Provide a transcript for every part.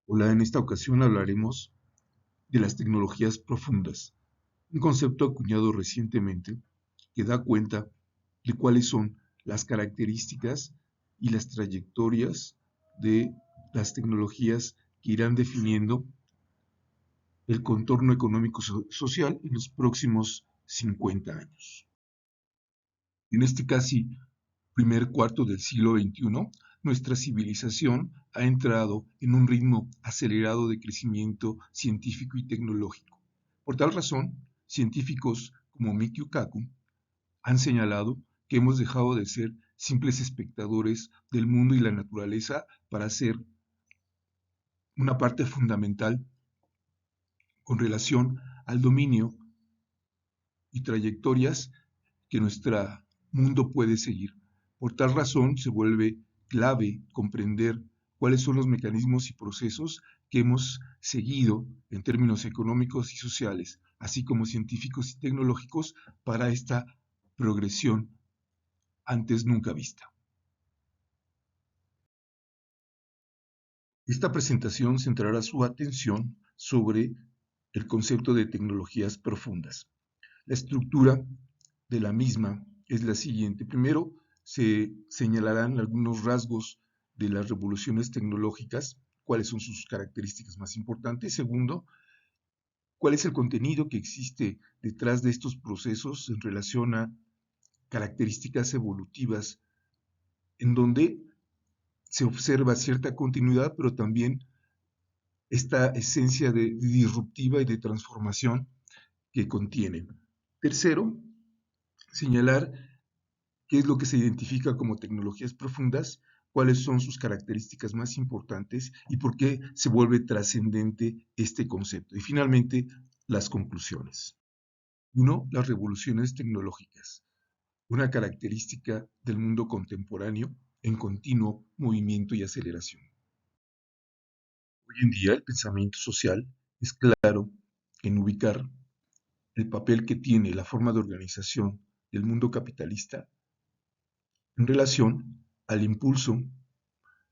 Hola, en esta ocasión hablaremos de las tecnologías profundas, un concepto acuñado recientemente que da cuenta de cuáles son las características y las trayectorias de las tecnologías que irán definiendo el contorno económico social en los próximos 50 años. En este casi primer cuarto del siglo XXI, nuestra civilización ha entrado en un ritmo acelerado de crecimiento científico y tecnológico. Por tal razón, científicos como Mikio Kaku han señalado que hemos dejado de ser simples espectadores del mundo y la naturaleza para ser una parte fundamental con relación al dominio y trayectorias que nuestro mundo puede seguir. Por tal razón, se vuelve clave comprender cuáles son los mecanismos y procesos que hemos seguido en términos económicos y sociales, así como científicos y tecnológicos, para esta progresión antes nunca vista. Esta presentación centrará su atención sobre el concepto de tecnologías profundas. La estructura de la misma es la siguiente. Primero, se señalarán algunos rasgos de las revoluciones tecnológicas, cuáles son sus características más importantes. Segundo, cuál es el contenido que existe detrás de estos procesos en relación a características evolutivas, en donde se observa cierta continuidad, pero también esta esencia de disruptiva y de transformación que contiene. Tercero, señalar qué es lo que se identifica como tecnologías profundas, cuáles son sus características más importantes y por qué se vuelve trascendente este concepto. Y finalmente, las conclusiones. Uno, las revoluciones tecnológicas, una característica del mundo contemporáneo en continuo movimiento y aceleración. Hoy en día el pensamiento social es claro en ubicar el papel que tiene la forma de organización del mundo capitalista en relación al impulso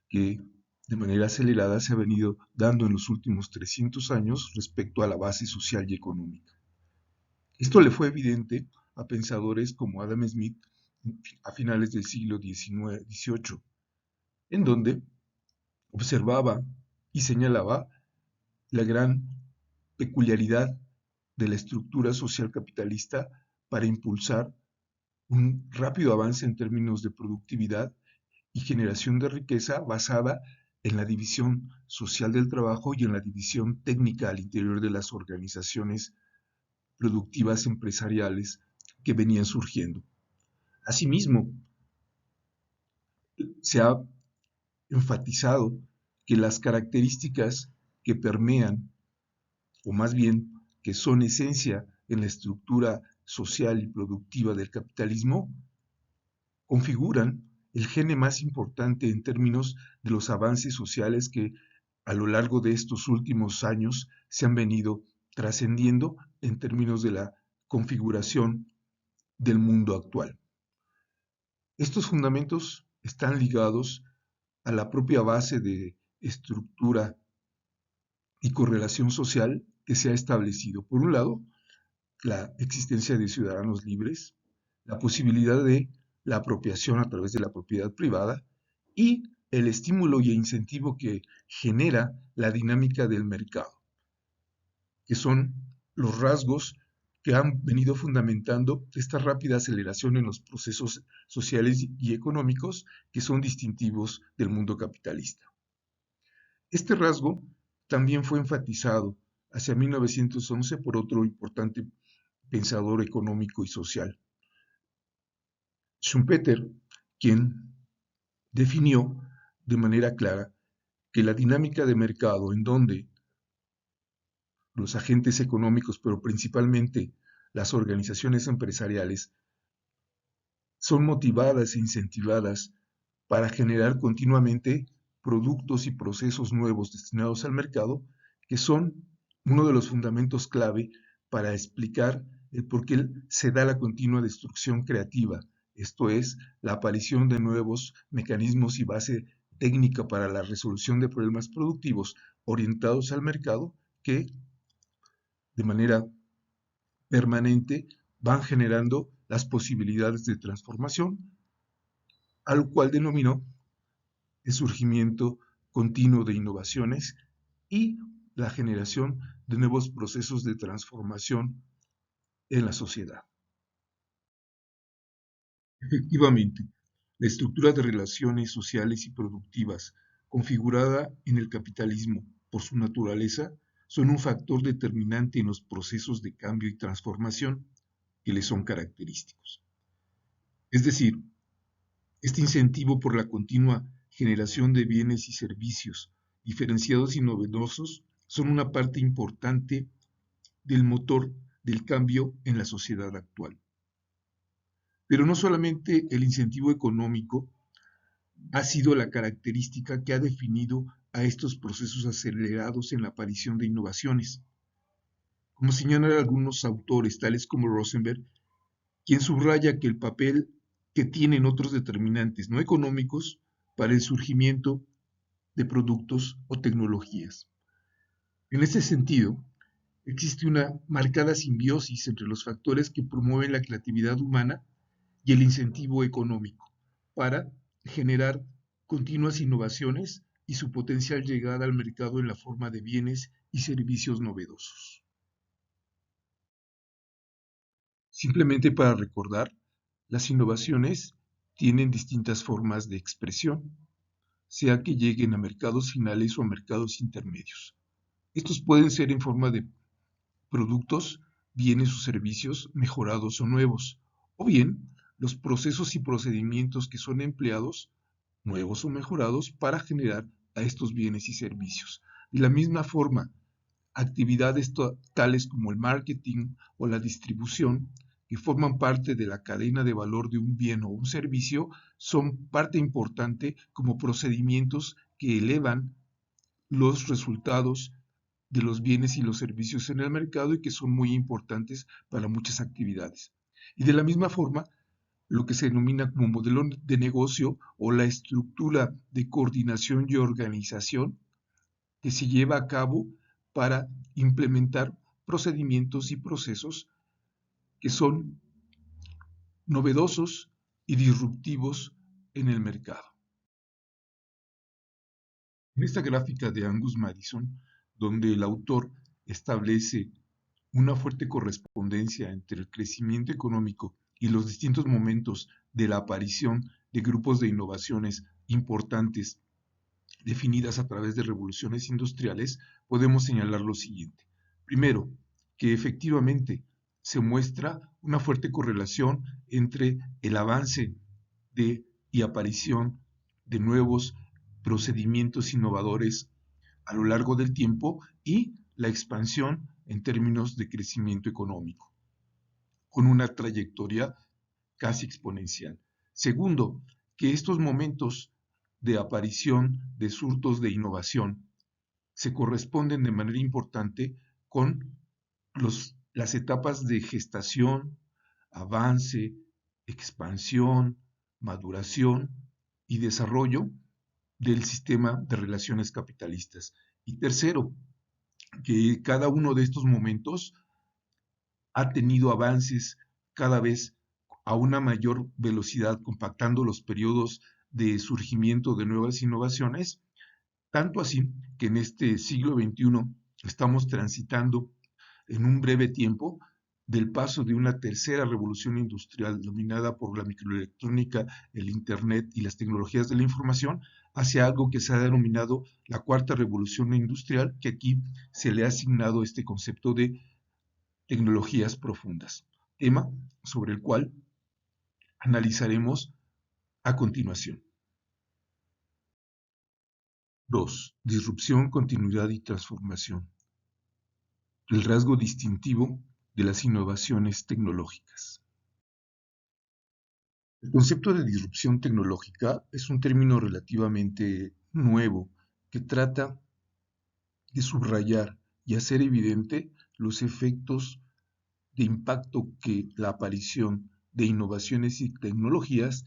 que de manera acelerada se ha venido dando en los últimos 300 años respecto a la base social y económica. Esto le fue evidente a pensadores como Adam Smith a finales del siglo XVIII, en donde observaba y señalaba la gran peculiaridad de la estructura social capitalista para impulsar un rápido avance en términos de productividad y generación de riqueza basada en la división social del trabajo y en la división técnica al interior de las organizaciones productivas empresariales que venían surgiendo. Asimismo, se ha enfatizado que las características que permean, o más bien que son esencia en la estructura social y productiva del capitalismo, configuran el gene más importante en términos de los avances sociales que a lo largo de estos últimos años se han venido trascendiendo en términos de la configuración del mundo actual. Estos fundamentos están ligados a la propia base de estructura y correlación social que se ha establecido. Por un lado, la existencia de ciudadanos libres, la posibilidad de la apropiación a través de la propiedad privada y el estímulo y incentivo que genera la dinámica del mercado, que son los rasgos que han venido fundamentando esta rápida aceleración en los procesos sociales y económicos que son distintivos del mundo capitalista. Este rasgo también fue enfatizado hacia 1911 por otro importante pensador económico y social, Schumpeter, quien definió de manera clara que la dinámica de mercado en donde los agentes económicos, pero principalmente las organizaciones empresariales, son motivadas e incentivadas para generar continuamente productos y procesos nuevos destinados al mercado, que son uno de los fundamentos clave para explicar el por qué se da la continua destrucción creativa, esto es, la aparición de nuevos mecanismos y base técnica para la resolución de problemas productivos orientados al mercado que de manera permanente van generando las posibilidades de transformación, al cual denominó el surgimiento continuo de innovaciones y la generación de nuevos procesos de transformación en la sociedad. Efectivamente, la estructura de relaciones sociales y productivas configurada en el capitalismo por su naturaleza son un factor determinante en los procesos de cambio y transformación que le son característicos. Es decir, este incentivo por la continua generación de bienes y servicios diferenciados y novedosos son una parte importante del motor del cambio en la sociedad actual. Pero no solamente el incentivo económico ha sido la característica que ha definido a estos procesos acelerados en la aparición de innovaciones. Como señalan algunos autores, tales como Rosenberg, quien subraya que el papel que tienen otros determinantes no económicos para el surgimiento de productos o tecnologías. En ese sentido, existe una marcada simbiosis entre los factores que promueven la creatividad humana y el incentivo económico para generar continuas innovaciones y su potencial llegada al mercado en la forma de bienes y servicios novedosos. Simplemente para recordar, las innovaciones tienen distintas formas de expresión, sea que lleguen a mercados finales o a mercados intermedios. Estos pueden ser en forma de productos, bienes o servicios mejorados o nuevos, o bien los procesos y procedimientos que son empleados, nuevos o mejorados, para generar a estos bienes y servicios. De la misma forma, actividades tales como el marketing o la distribución, que forman parte de la cadena de valor de un bien o un servicio, son parte importante como procedimientos que elevan los resultados de los bienes y los servicios en el mercado y que son muy importantes para muchas actividades. Y de la misma forma, lo que se denomina como modelo de negocio o la estructura de coordinación y organización que se lleva a cabo para implementar procedimientos y procesos que son novedosos y disruptivos en el mercado. En esta gráfica de Angus Madison, donde el autor establece una fuerte correspondencia entre el crecimiento económico y los distintos momentos de la aparición de grupos de innovaciones importantes definidas a través de revoluciones industriales, podemos señalar lo siguiente. Primero, que efectivamente se muestra una fuerte correlación entre el avance y aparición de nuevos procedimientos innovadores a lo largo del tiempo y la expansión en términos de crecimiento económico, con una trayectoria casi exponencial. Segundo, que estos momentos de aparición de surtos de innovación se corresponden de manera importante con las etapas de gestación, avance, expansión, maduración y desarrollo del sistema de relaciones capitalistas. Y tercero, que cada uno de estos momentos ha tenido avances cada vez a una mayor velocidad, compactando los periodos de surgimiento de nuevas innovaciones, tanto así que en este siglo XXI estamos transitando en un breve tiempo del paso de una tercera revolución industrial dominada por la microelectrónica, el Internet y las tecnologías de la información hacia algo que se ha denominado la cuarta revolución industrial, que aquí se le ha asignado este concepto de tecnologías profundas, tema sobre el cual analizaremos a continuación. 2. Disrupción, continuidad y transformación. El rasgo distintivo de las innovaciones tecnológicas. El concepto de disrupción tecnológica es un término relativamente nuevo que trata de subrayar y hacer evidente los efectos de impacto que la aparición de innovaciones y tecnologías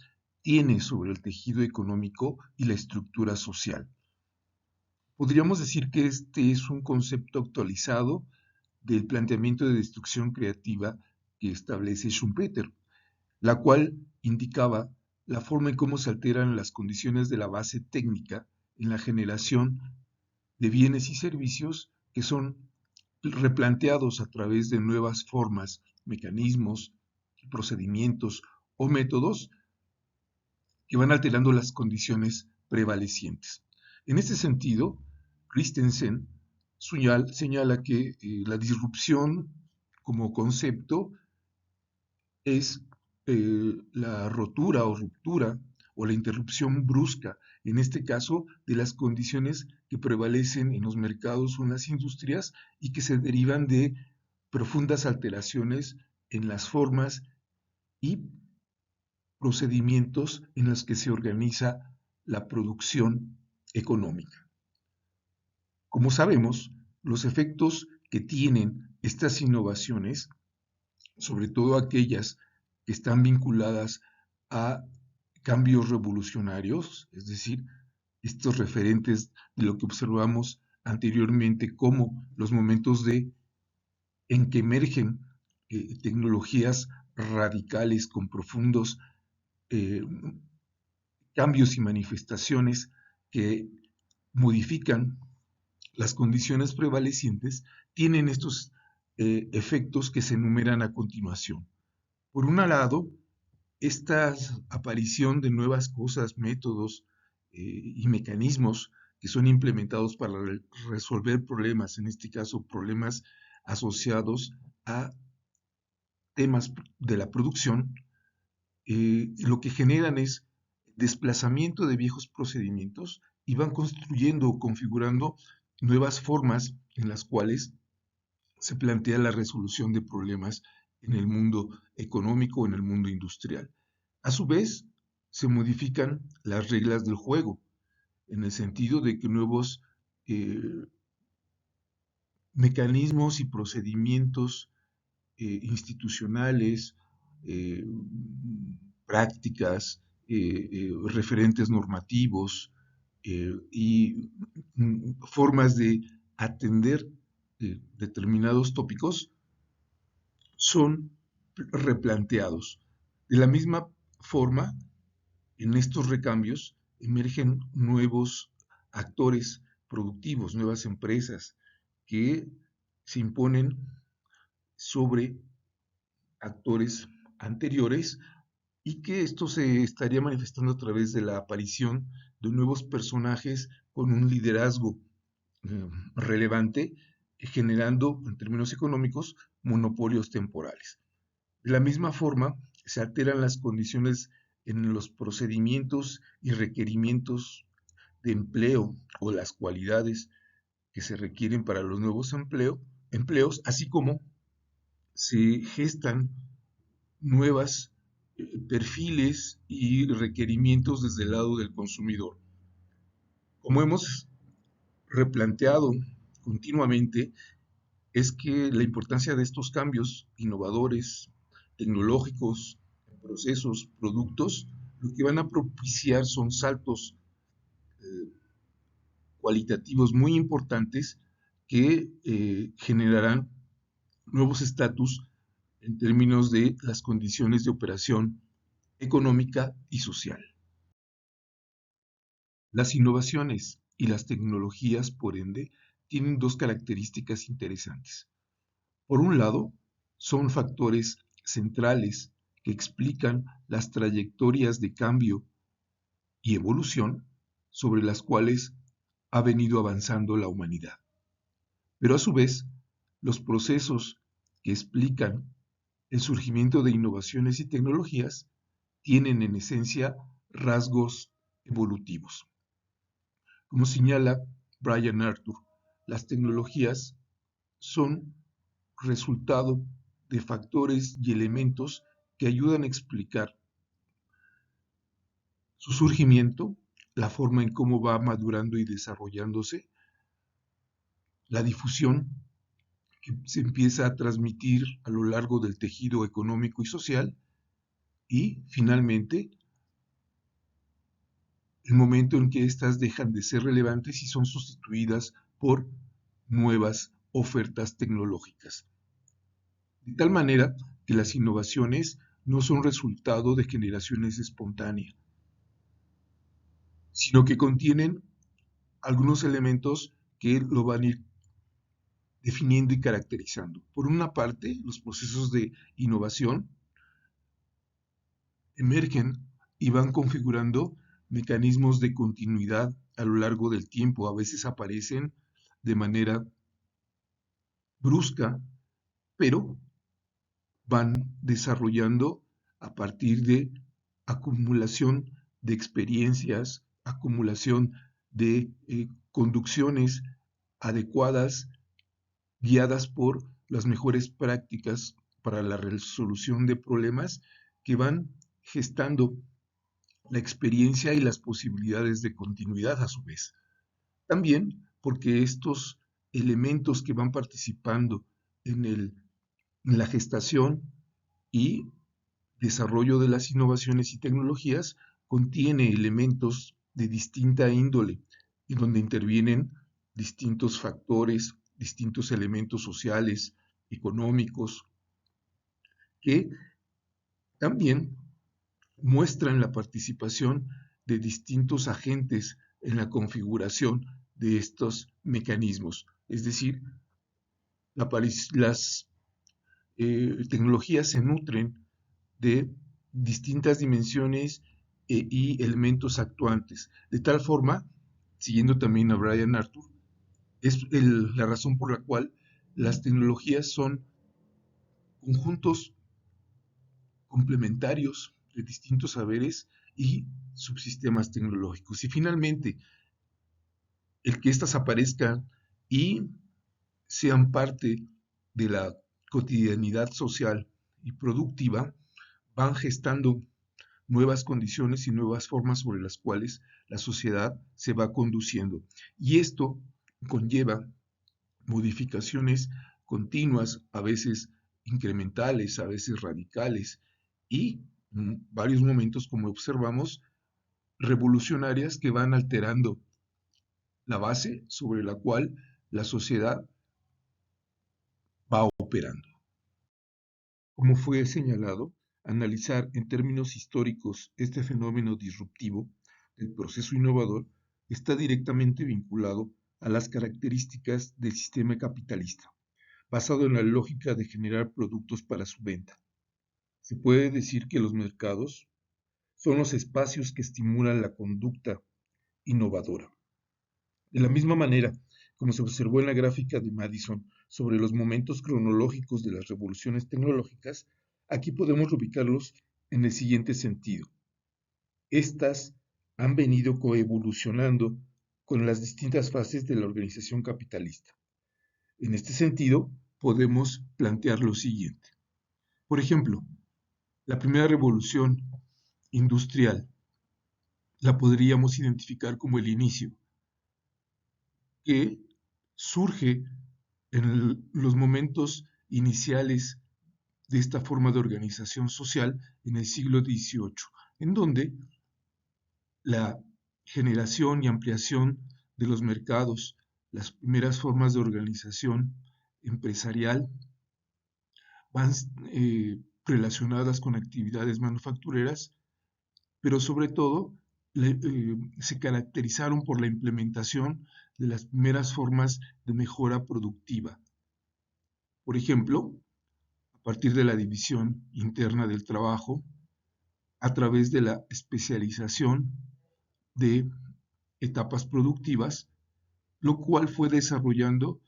tiene sobre el tejido económico y la estructura social. Podríamos decir que este es un concepto actualizado del planteamiento de destrucción creativa que establece Schumpeter, la cual indicaba la forma en cómo se alteran las condiciones de la base técnica en la generación de bienes y servicios que son replanteados a través de nuevas formas, mecanismos, procedimientos o métodos que van alterando las condiciones prevalecientes. En este sentido, Christensen señala que la disrupción como concepto es la rotura o ruptura o la interrupción brusca, en este caso, de las condiciones que prevalecen en los mercados o en las industrias y que se derivan de profundas alteraciones en las formas y procedimientos en los que se organiza la producción económica. Como sabemos, los efectos que tienen estas innovaciones, sobre todo aquellas que están vinculadas a cambios revolucionarios, es decir, estos referentes de lo que observamos anteriormente como los momentos en que emergen tecnologías radicales con profundos eh, cambios y manifestaciones que modifican las condiciones prevalecientes, tienen estos efectos que se enumeran a continuación. Por un lado, esta aparición de nuevas cosas, métodos y mecanismos que son implementados para resolver problemas, en este caso problemas asociados a temas de la producción, lo que generan es desplazamiento de viejos procedimientos y van construyendo o configurando nuevas formas en las cuales se plantea la resolución de problemas en el mundo económico, en el mundo industrial. A su vez, se modifican las reglas del juego, en el sentido de que nuevos mecanismos y procedimientos institucionales, eh, prácticas, referentes normativos y formas de atender determinados tópicos son replanteados. De la misma forma, en estos recambios emergen nuevos actores productivos, nuevas empresas que se imponen sobre actores anteriores y que esto se estaría manifestando a través de la aparición de nuevos personajes con un liderazgo relevante, generando, en términos económicos, monopolios temporales. De la misma forma, se alteran las condiciones en los procedimientos y requerimientos de empleo o las cualidades que se requieren para los nuevos empleos, así como se gestan nuevas perfiles y requerimientos desde el lado del consumidor. Como hemos replanteado continuamente, es que la importancia de estos cambios innovadores, tecnológicos, procesos, productos, lo que van a propiciar son saltos eh, cualitativos muy importantes que generarán nuevos estatus en términos de las condiciones de operación económica y social. Las innovaciones y las tecnologías, por ende, tienen dos características interesantes. Por un lado, son factores centrales que explican las trayectorias de cambio y evolución sobre las cuales ha venido avanzando la humanidad. Pero a su vez, los procesos que explican el surgimiento de innovaciones y tecnologías tienen en esencia rasgos evolutivos. Como señala Brian Arthur, las tecnologías son resultado de factores y elementos que ayudan a explicar su surgimiento, la forma en cómo va madurando y desarrollándose, la difusión que se empieza a transmitir a lo largo del tejido económico y social y, finalmente, el momento en que éstas dejan de ser relevantes y son sustituidas por nuevas ofertas tecnológicas. De tal manera que las innovaciones no son resultado de generaciones espontáneas, sino que contienen algunos elementos que lo van a ir definiendo y caracterizando. Por una parte, los procesos de innovación emergen y van configurando mecanismos de continuidad a lo largo del tiempo. A veces aparecen de manera brusca, pero van desarrollando a partir de acumulación de experiencias, acumulación de conducciones adecuadas, guiadas por las mejores prácticas para la resolución de problemas que van gestando la experiencia y las posibilidades de continuidad a su vez. También porque estos elementos que van participando en la gestación y desarrollo de las innovaciones y tecnologías contiene elementos de distinta índole, en donde intervienen distintos factores, distintos elementos sociales, económicos, que también muestran la participación de distintos agentes en la configuración de estos mecanismos. Es decir, las tecnologías se nutren de distintas dimensiones y elementos actuantes. De tal forma, siguiendo también a Brian Arthur, es la razón por la cual las tecnologías son conjuntos complementarios de distintos saberes y subsistemas tecnológicos. Y finalmente, el que éstas aparezcan y sean parte de la cotidianidad social y productiva, van gestando nuevas condiciones y nuevas formas sobre las cuales la sociedad se va conduciendo. Y esto conlleva modificaciones continuas, a veces incrementales, a veces radicales, y en varios momentos, como observamos, revolucionarias que van alterando la base sobre la cual la sociedad va operando. Como fue señalado, analizar en términos históricos este fenómeno disruptivo del proceso innovador está directamente vinculado a las características del sistema capitalista, basado en la lógica de generar productos para su venta. Se puede decir que los mercados son los espacios que estimulan la conducta innovadora. De la misma manera, como se observó en la gráfica de Madison sobre los momentos cronológicos de las revoluciones tecnológicas, aquí podemos ubicarlos en el siguiente sentido. Estas han venido coevolucionando con las distintas fases de la organización capitalista. En este sentido, podemos plantear lo siguiente. Por ejemplo, la primera revolución industrial la podríamos identificar como el inicio, que surge en los momentos iniciales de esta forma de organización social en el siglo XVIII, en donde la generación y ampliación de los mercados, las primeras formas de organización empresarial van relacionadas con actividades manufactureras, pero sobre todo se caracterizaron por la implementación de las primeras formas de mejora productiva. Por ejemplo, a partir de la división interna del trabajo, a través de la especialización de etapas productivas, lo cual fue desarrollando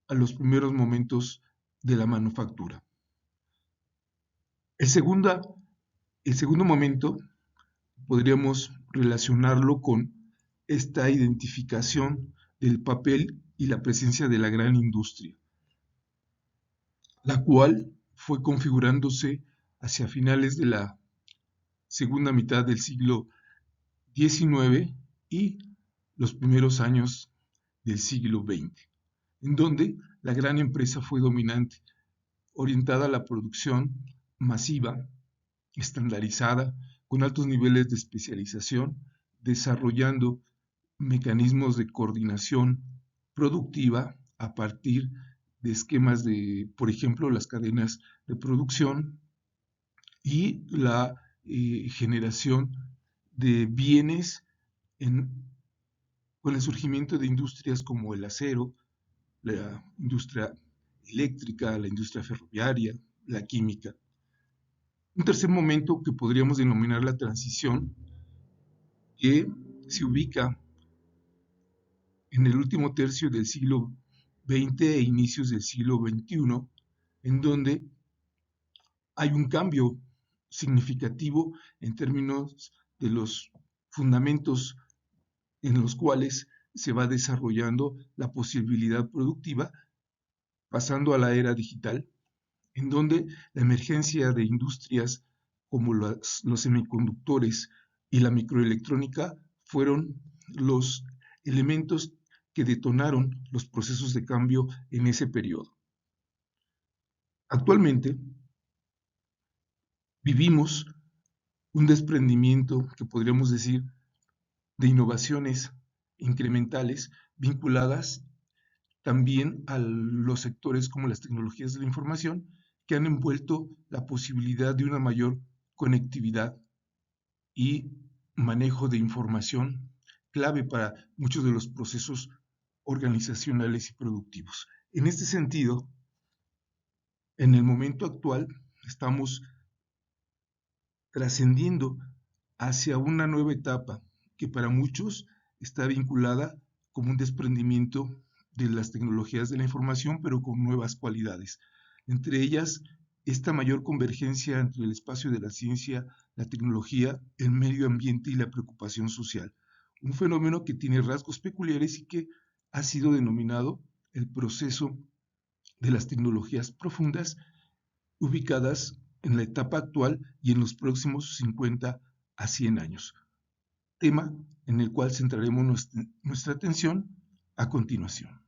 a los primeros momentos de la manufactura. El segundo momento podríamos relacionarlo con esta identificación del papel y la presencia de la gran industria, la cual fue configurándose hacia finales de la segunda mitad del siglo XIX y los primeros años del siglo XX, en donde la gran empresa fue dominante, orientada a la producción masiva, estandarizada, con altos niveles de especialización desarrollando mecanismos de coordinación productiva a partir de esquemas de, por ejemplo, las cadenas de producción y la generación de bienes con el surgimiento de industrias como el acero, la industria eléctrica, la industria ferroviaria, la química. Un tercer momento que podríamos denominar la transición, que se ubica en el último tercio del siglo XX e inicios del siglo XXI, en donde hay un cambio significativo en términos de los fundamentos en los cuales se va desarrollando la posibilidad productiva, pasando a la era digital, en donde la emergencia de industrias como los semiconductores y la microelectrónica fueron los elementos que detonaron los procesos de cambio en ese periodo. Actualmente vivimos un desprendimiento que podríamos decir de innovaciones incrementales vinculadas también a los sectores como las tecnologías de la información, que han envuelto la posibilidad de una mayor conectividad y manejo de información clave para muchos de los procesos organizacionales y productivos. En este sentido, en el momento actual estamos trascendiendo hacia una nueva etapa que para muchos está vinculada como un desprendimiento de las tecnologías de la información, pero con nuevas cualidades. Entre ellas, esta mayor convergencia entre el espacio de la ciencia, la tecnología, el medio ambiente y la preocupación social. Un fenómeno que tiene rasgos peculiares y que ha sido denominado el proceso de las tecnologías profundas, ubicadas en la etapa actual y en los próximos 50 a 100 años. Tema en el cual centraremos nuestra atención a continuación.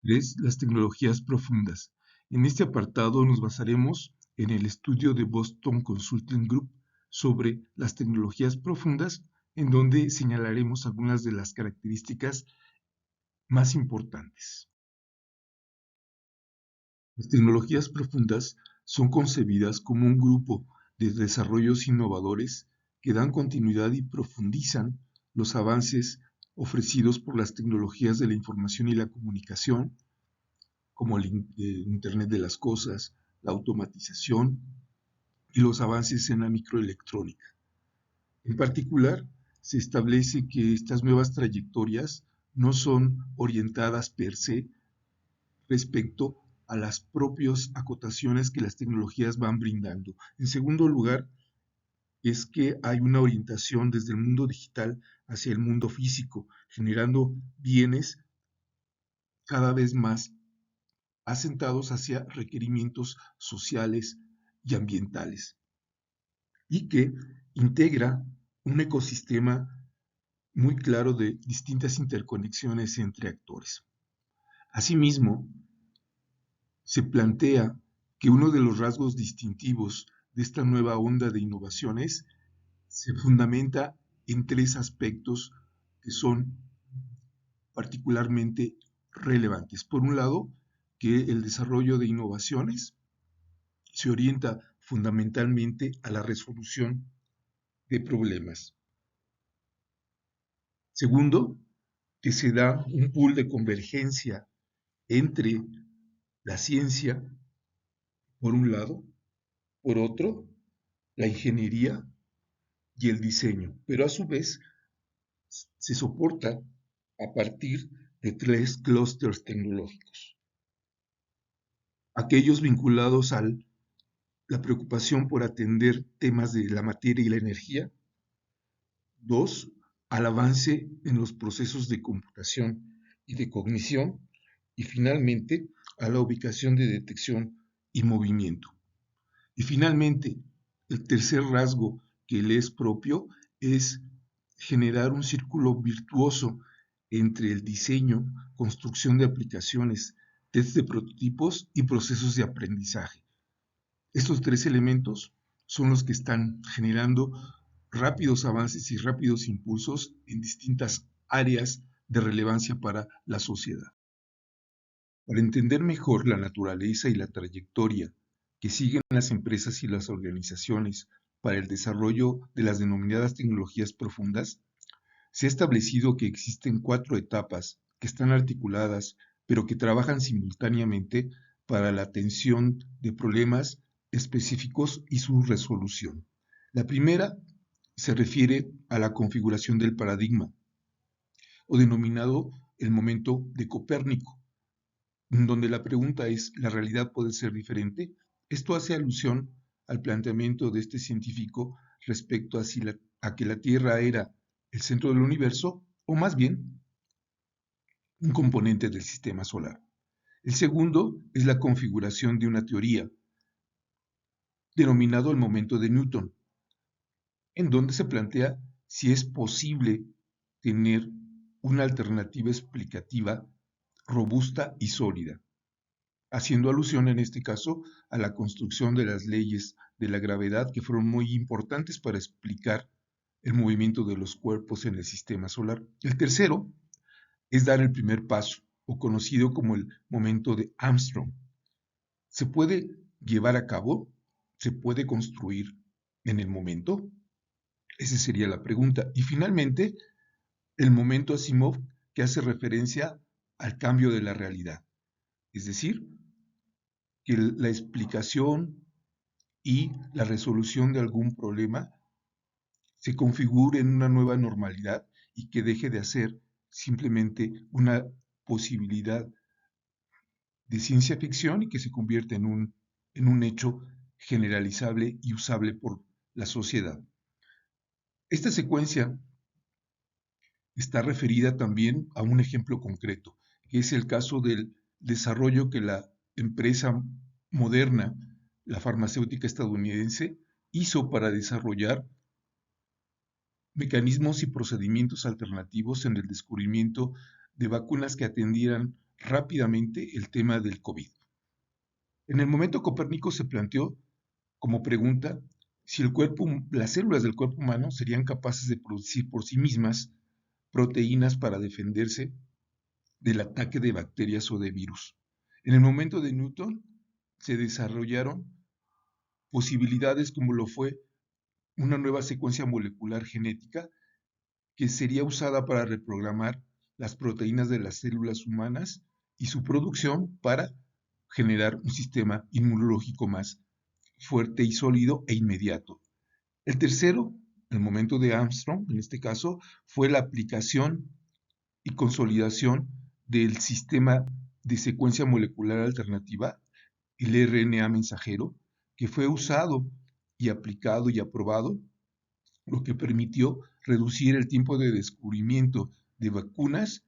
Las tecnologías profundas. En este apartado nos basaremos en el estudio de Boston Consulting Group sobre las tecnologías profundas, en donde señalaremos algunas de las características más importantes. Las tecnologías profundas son concebidas como un grupo de desarrollos innovadores que dan continuidad y profundizan los avances ofrecidos por las tecnologías de la información y la comunicación, como el Internet de las Cosas, la automatización y los avances en la microelectrónica. En particular, se establece que estas nuevas trayectorias no son orientadas per se respecto a las propias acotaciones que las tecnologías van brindando. En segundo lugar, es que hay una orientación desde el mundo digital hacia el mundo físico, generando bienes cada vez más asentados hacia requerimientos sociales y ambientales, y que integra un ecosistema muy claro de distintas interconexiones entre actores. Asimismo, se plantea que uno de los rasgos distintivos de esta nueva onda de innovaciones se fundamenta en tres aspectos que son particularmente relevantes. Por un lado, que el desarrollo de innovaciones se orienta fundamentalmente a la resolución de problemas. Segundo, que se da un pool de convergencia entre la ciencia, por un lado, por otro, la ingeniería y el diseño, pero a su vez se soporta a partir de tres clústeres tecnológicos. Aquellos vinculados a la preocupación por atender temas de la materia y la energía. Dos, al avance en los procesos de computación y de cognición. Y finalmente, a la ubicación de detección y movimiento. Y finalmente, el tercer rasgo que le es propio es generar un círculo virtuoso entre el diseño, construcción de aplicaciones, test de prototipos y procesos de aprendizaje. Estos tres elementos son los que están generando rápidos avances y rápidos impulsos en distintas áreas de relevancia para la sociedad. Para entender mejor la naturaleza y la trayectoria que siguen las empresas y las organizaciones para el desarrollo de las denominadas tecnologías profundas, se ha establecido que existen 4 etapas que están articuladas, pero que trabajan simultáneamente para la atención de problemas específicos y su resolución. La primera se refiere a la configuración del paradigma, o denominado el momento de Copérnico, donde la pregunta es, ¿la realidad puede ser diferente? Esto hace alusión al planteamiento de este científico respecto a que la Tierra era el centro del universo, o más bien, un componente del sistema solar. El segundo es la configuración de una teoría, denominado el momento de Newton, en donde se plantea si es posible tener una alternativa explicativa robusta y sólida, haciendo alusión en este caso a la construcción de las leyes de la gravedad que fueron muy importantes para explicar el movimiento de los cuerpos en el sistema solar. El tercero es dar el primer paso, o conocido como el momento de Armstrong. ¿Se puede llevar a cabo? ¿Se puede construir en el momento? Esa sería la pregunta. Y finalmente, el momento Asimov, que hace referencia al cambio de la realidad. Es decir, que la explicación y la resolución de algún problema se configure en una nueva normalidad y que deje de ser simplemente una posibilidad de ciencia ficción y que se convierte en un hecho generalizable y usable por la sociedad. Esta secuencia está referida también a un ejemplo concreto, que es el caso del desarrollo que la empresa Moderna, la farmacéutica estadounidense, hizo para desarrollar mecanismos y procedimientos alternativos en el descubrimiento de vacunas que atendieran rápidamente el tema del COVID. En el momento Copérnico se planteó como pregunta si las células del cuerpo humano serían capaces de producir por sí mismas proteínas para defenderse del ataque de bacterias o de virus. En el momento de Newton se desarrollaron posibilidades como lo fue una nueva secuencia molecular genética que sería usada para reprogramar las proteínas de las células humanas y su producción para generar un sistema inmunológico más fuerte y sólido e inmediato. El tercero, el momento de Armstrong, en este caso, fue la aplicación y consolidación del sistema de secuencia molecular alternativa, el RNA mensajero, que fue usado y aplicado y aprobado, lo que permitió reducir el tiempo de descubrimiento de vacunas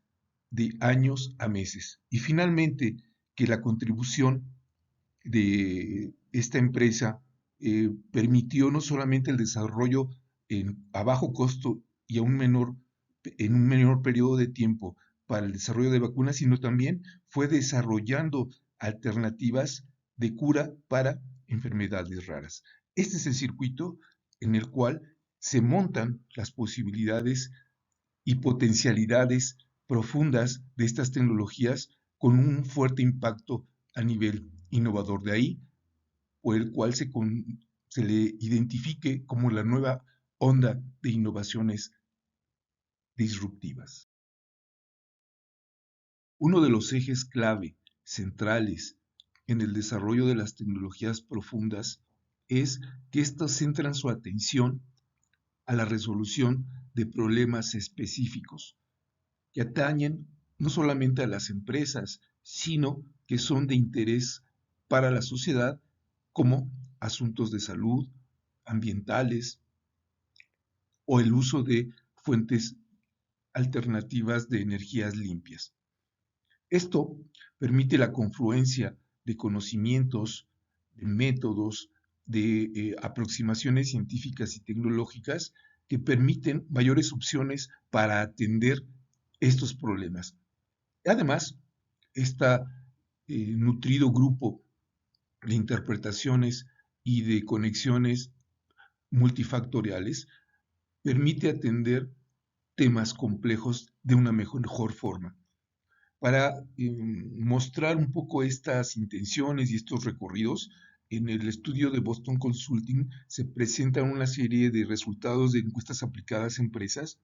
de años a meses. Y finalmente, que la contribución de esta empresa permitió no solamente el desarrollo a bajo costo y en un menor periodo de tiempo para el desarrollo de vacunas, sino también fue desarrollando alternativas de cura para enfermedades raras. Este es el circuito en el cual se montan las posibilidades y potencialidades profundas de estas tecnologías con un fuerte impacto a nivel innovador. De ahí, por el cual se le identifique como la nueva onda de innovaciones disruptivas. Uno de los ejes clave centrales en el desarrollo de las tecnologías profundas es que éstas centran su atención a la resolución de problemas específicos que atañen no solamente a las empresas, sino que son de interés para la sociedad, como asuntos de salud, ambientales o el uso de fuentes alternativas de energías limpias. Esto permite la confluencia de conocimientos, de métodos, de aproximaciones científicas y tecnológicas que permiten mayores opciones para atender estos problemas. Además, este nutrido grupo de interpretaciones y de conexiones multifactoriales permite atender temas complejos de una mejor forma. Para mostrar un poco estas intenciones y estos recorridos, en el estudio de Boston Consulting se presentan una serie de resultados de encuestas aplicadas a empresas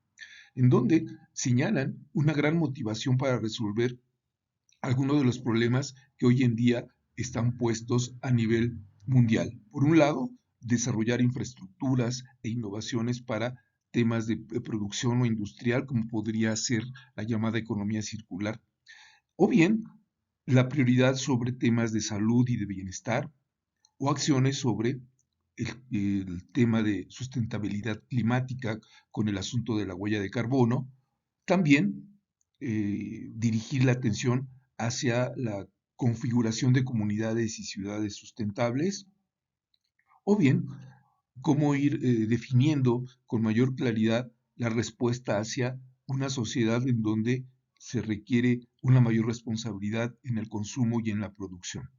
en donde señalan una gran motivación para resolver algunos de los problemas que hoy en día están puestos a nivel mundial. Por un lado, desarrollar infraestructuras e innovaciones para temas de producción o industrial, como podría ser la llamada economía circular, o bien la prioridad sobre temas de salud y de bienestar, o acciones sobre el tema de sustentabilidad climática con el asunto de la huella de carbono. También dirigir la atención hacia la configuración de comunidades y ciudades sustentables, o bien cómo ir definiendo con mayor claridad la respuesta hacia una sociedad en donde se requiere una mayor responsabilidad en el consumo y en la producción.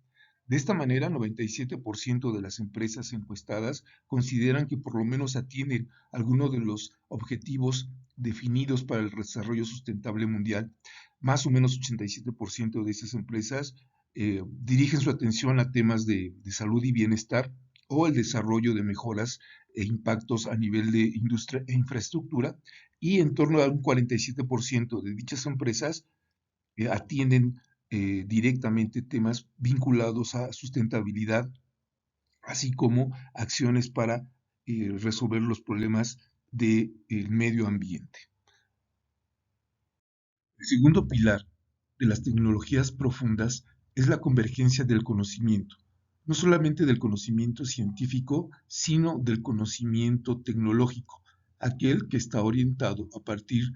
De esta manera, 97% de las empresas encuestadas consideran que por lo menos atienden algunos de los objetivos definidos para el desarrollo sustentable mundial. Más o menos 87% de esas empresas dirigen su atención a temas de salud y bienestar o el desarrollo de mejoras e impactos a nivel de industria e infraestructura, y en torno a un 47% de dichas empresas atienden directamente temas vinculados a sustentabilidad, así como acciones para resolver los problemas del medio ambiente. El segundo pilar de las tecnologías profundas es la convergencia del conocimiento, no solamente del conocimiento científico, sino del conocimiento tecnológico, aquel que está orientado a partir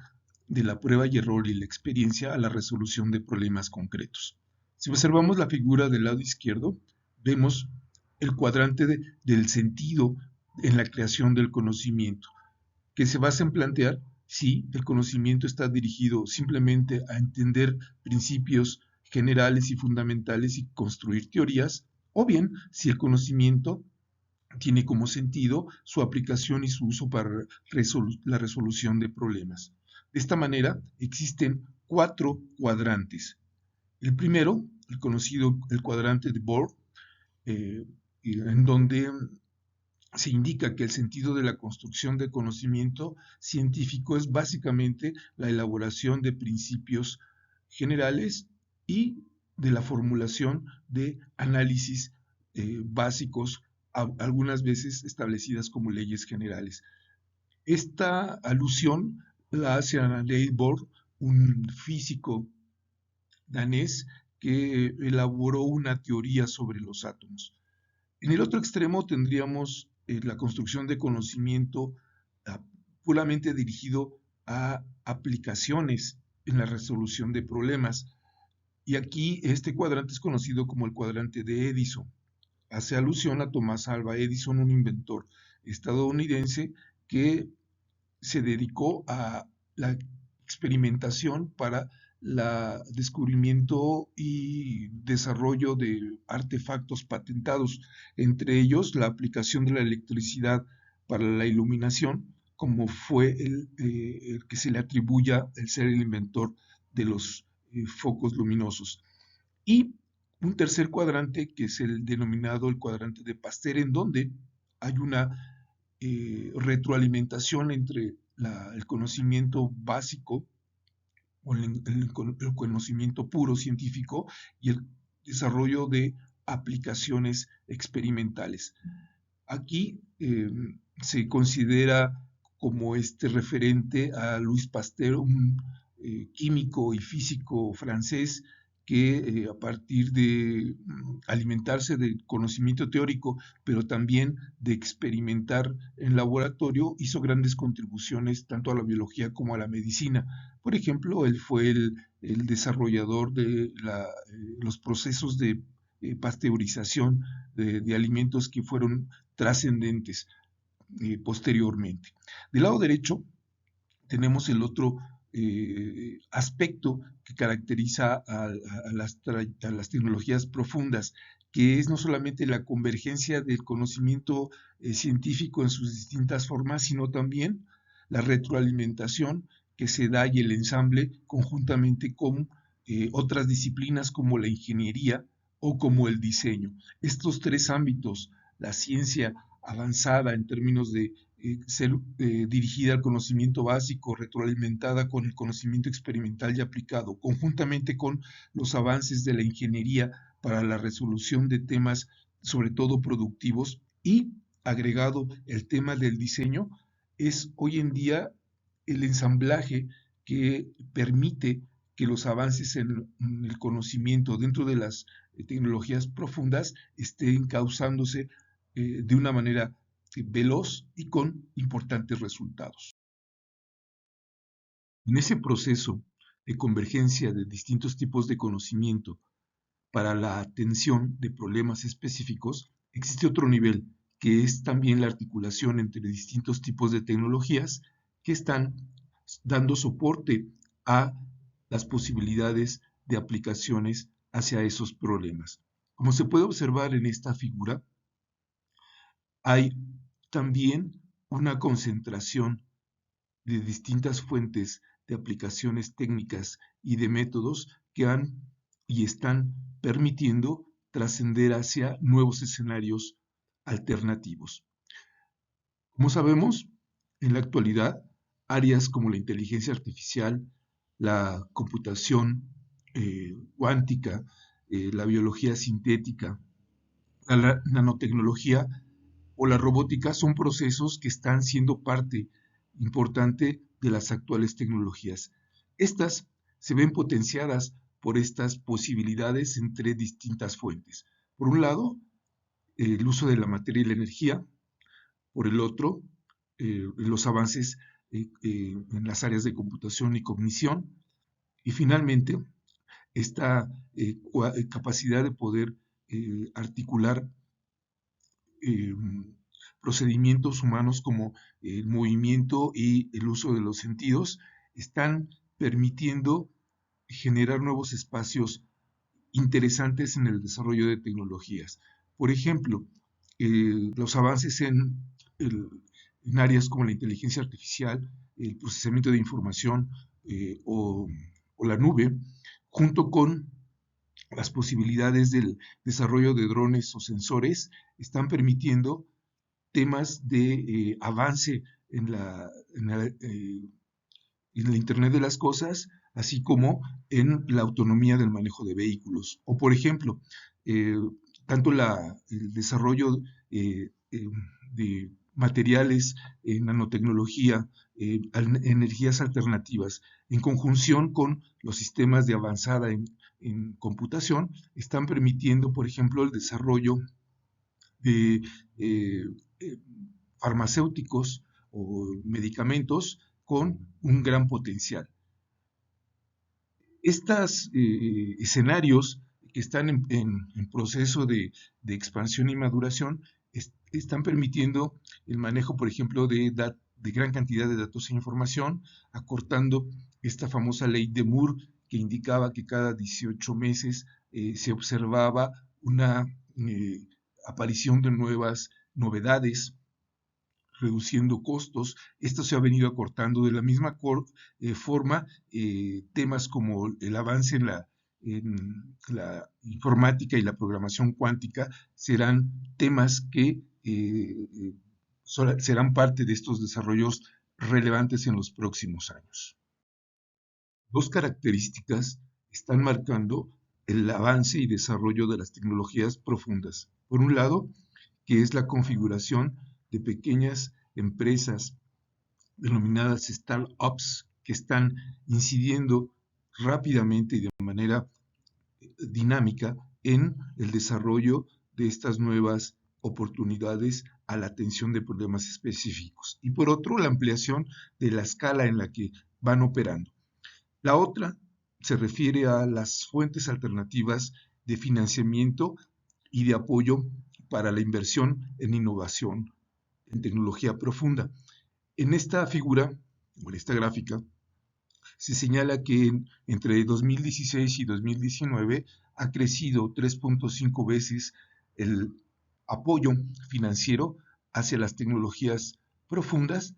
de la prueba y error y la experiencia a la resolución de problemas concretos. Si observamos la figura del lado izquierdo, vemos el cuadrante del sentido en la creación del conocimiento, que se basa en plantear si el conocimiento está dirigido simplemente a entender principios generales y fundamentales y construir teorías, o bien si el conocimiento tiene como sentido su aplicación y su uso para la resolución de problemas. De esta manera, existen 4 cuadrantes. El primero, el conocido el cuadrante de Bohr, en donde se indica que el sentido de la construcción de conocimiento científico es básicamente la elaboración de principios generales y de la formulación de análisis básicos, algunas veces establecidas como leyes generales. Esta alusión la hace a Niels Bohr, un físico danés que elaboró una teoría sobre los átomos. En el otro extremo tendríamos la construcción de conocimiento ah, puramente dirigido a aplicaciones en la resolución de problemas. Y aquí este cuadrante es conocido como el cuadrante de Edison. Hace alusión a Thomas Alva Edison, un inventor estadounidense que se dedicó a la experimentación para el descubrimiento y desarrollo de artefactos patentados, entre ellos la aplicación de la electricidad para la iluminación, como fue el que se le atribuya el ser el inventor de los focos luminosos. Y un tercer cuadrante, que es el denominado el cuadrante de Pasteur, en donde hay una retroalimentación entre el conocimiento básico o el conocimiento puro científico y el desarrollo de aplicaciones experimentales. Aquí se considera como este referente a Louis Pasteur, un químico y físico francés que a partir de alimentarse de conocimiento teórico, pero también de experimentar en laboratorio, hizo grandes contribuciones tanto a la biología como a la medicina. Por ejemplo, él fue el desarrollador de los procesos de pasteurización de alimentos que fueron trascendentes posteriormente. Del lado derecho tenemos el otro aspecto que caracteriza a las tecnologías profundas, que es no solamente la convergencia del conocimiento científico en sus distintas formas, sino también la retroalimentación que se da y el ensamble conjuntamente con otras disciplinas como la ingeniería o como el diseño. Estos tres ámbitos, la ciencia avanzada en términos de ser dirigida al conocimiento básico, retroalimentada con el conocimiento experimental y aplicado, conjuntamente con los avances de la ingeniería para la resolución de temas, sobre todo productivos, y agregado el tema del diseño, es hoy en día el ensamblaje que permite que los avances en el conocimiento dentro de las tecnologías profundas estén causándose de una manera veloz y con importantes resultados. En ese proceso de convergencia de distintos tipos de conocimiento para la atención de problemas específicos, existe otro nivel, que es también la articulación entre distintos tipos de tecnologías que están dando soporte a las posibilidades de aplicaciones hacia esos problemas. Como se puede observar en esta figura, hay también una concentración de distintas fuentes de aplicaciones técnicas y de métodos que han y están permitiendo trascender hacia nuevos escenarios alternativos. Como sabemos, en la actualidad, áreas como la inteligencia artificial, la computación cuántica, la biología sintética, la nanotecnología o la robótica son procesos que están siendo parte importante de las actuales tecnologías. Estas se ven potenciadas por estas posibilidades entre distintas fuentes. Por un lado, el uso de la materia y la energía; por el otro, los avances en las áreas de computación y cognición; y finalmente, esta capacidad de poder articular eh, procedimientos humanos como el movimiento y el uso de los sentidos están permitiendo generar nuevos espacios interesantes en el desarrollo de tecnologías. Por ejemplo, los avances en áreas como la inteligencia artificial, el procesamiento de información o la nube, junto con las posibilidades del desarrollo de drones o sensores, están permitiendo temas de avance en el Internet de las Cosas, así como en la autonomía del manejo de vehículos. O, por ejemplo, eh, tanto el desarrollo de materiales en nanotecnología, energías alternativas, en conjunción con los sistemas de avanzada en computación, están permitiendo, por ejemplo, el desarrollo de farmacéuticos o medicamentos con un gran potencial. Estos escenarios que están en proceso de expansión y maduración están permitiendo el manejo, por ejemplo, de gran cantidad de datos e información, acortando esta famosa ley de Moore que indicaba que cada 18 meses se observaba una aparición de nuevas novedades, reduciendo costos. Esto se ha venido acortando de la misma forma. Temas como el avance en la informática y la programación cuántica serán temas que serán parte de estos desarrollos relevantes en los próximos años. Dos características están marcando el avance y desarrollo de las tecnologías profundas. Por un lado, que es la configuración de pequeñas empresas denominadas startups que están incidiendo rápidamente y de manera dinámica en el desarrollo de estas nuevas oportunidades a la atención de problemas específicos. Y por otro, la ampliación de la escala en la que van operando. La otra se refiere a las fuentes alternativas de financiamiento y de apoyo para la inversión en innovación, en tecnología profunda. En esta figura, o en esta gráfica, se señala que entre 2016 y 2019 ha crecido 3.5 veces el apoyo financiero hacia las tecnologías profundas,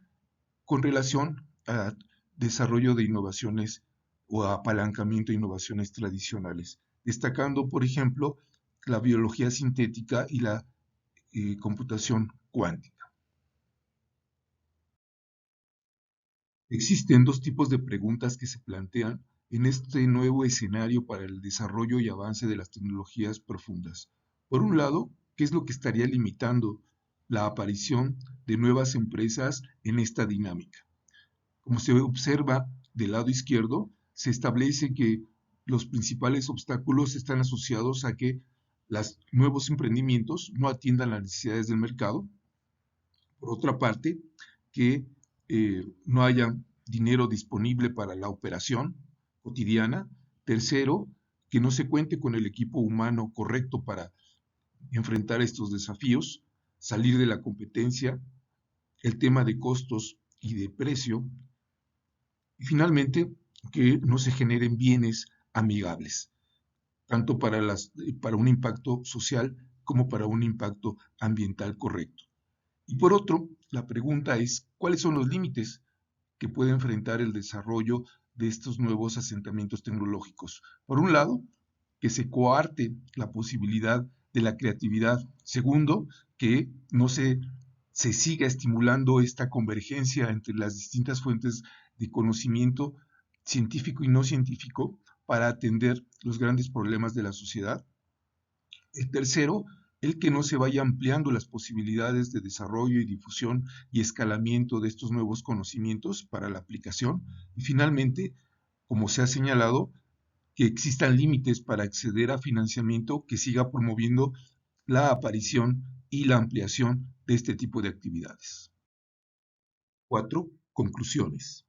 con relación a desarrollo de innovaciones o apalancamiento de innovaciones tradicionales, destacando, por ejemplo, la biología sintética y la computación cuántica. Existen dos tipos de preguntas que se plantean en este nuevo escenario para el desarrollo y avance de las tecnologías profundas. Por un lado, ¿qué es lo que estaría limitando la aparición de nuevas empresas en esta dinámica? Como se observa del lado izquierdo, se establece que los principales obstáculos están asociados a que los nuevos emprendimientos no atiendan las necesidades del mercado. Por otra parte, que no haya dinero disponible para la operación cotidiana. Tercero, que no se cuente con el equipo humano correcto para enfrentar estos desafíos, salir de la competencia, el tema de costos y de precio. Y finalmente, que no se generen bienes amigables, tanto para un impacto social como para un impacto ambiental correcto. Y por otro, la pregunta es, ¿cuáles son los límites que puede enfrentar el desarrollo de estos nuevos asentamientos tecnológicos? Por un lado, que se coarte la posibilidad de la creatividad. Segundo, que no se siga estimulando esta convergencia entre las distintas fuentes de conocimiento científico y no científico para atender los grandes problemas de la sociedad. El tercero, el que no se vaya ampliando las posibilidades de desarrollo y difusión y escalamiento de estos nuevos conocimientos para la aplicación. Y finalmente, como se ha señalado, que existan límites para acceder a financiamiento que siga promoviendo la aparición y la ampliación de este tipo de actividades. 4. Conclusiones.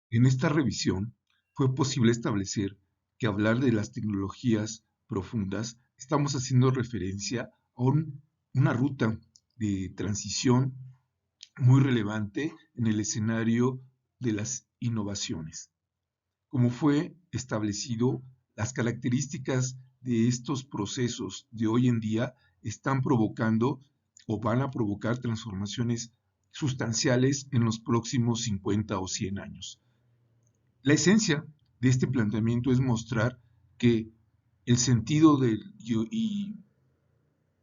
En esta revisión fue posible establecer que hablar de las tecnologías profundas estamos haciendo referencia a una ruta de transición muy relevante en el escenario de las innovaciones. Como fue establecido, las características de estos procesos de hoy en día están provocando o van a provocar transformaciones sustanciales en los próximos 50 o 100 años. La esencia de este planteamiento es mostrar que el sentido y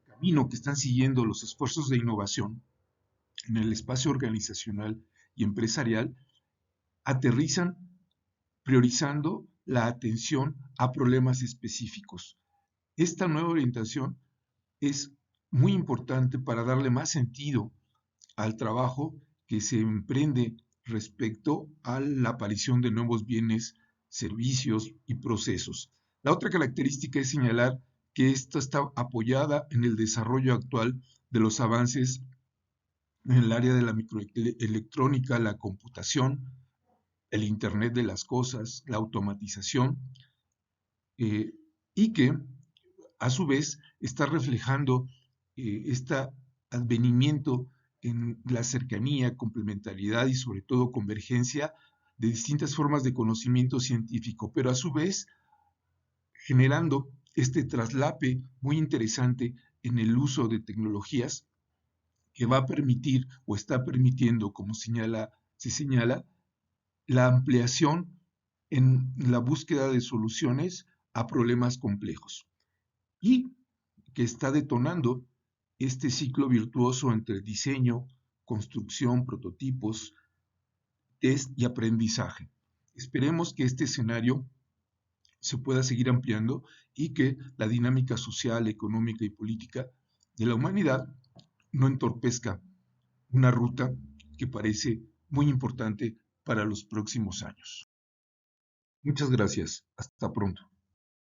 camino que están siguiendo los esfuerzos de innovación en el espacio organizacional y empresarial aterrizan priorizando la atención a problemas específicos. Esta nueva orientación es muy importante para darle más sentido al trabajo que se emprende respecto a la aparición de nuevos bienes, servicios y procesos. La otra característica es señalar que esta está apoyada en el desarrollo actual de los avances en el área de la microelectrónica, la computación, el Internet de las cosas, la automatización, eh, y que a su vez está reflejando este advenimiento en la cercanía, complementariedad y sobre todo convergencia de distintas formas de conocimiento científico, pero a su vez generando este traslape muy interesante en el uso de tecnologías que va a permitir o está permitiendo, como se señala, la ampliación en la búsqueda de soluciones a problemas complejos y que está detonando este ciclo virtuoso entre diseño, construcción, prototipos, test y aprendizaje. Esperemos que este escenario se pueda seguir ampliando y que la dinámica social, económica y política de la humanidad no entorpezca una ruta que parece muy importante para los próximos años. Muchas gracias. Hasta pronto.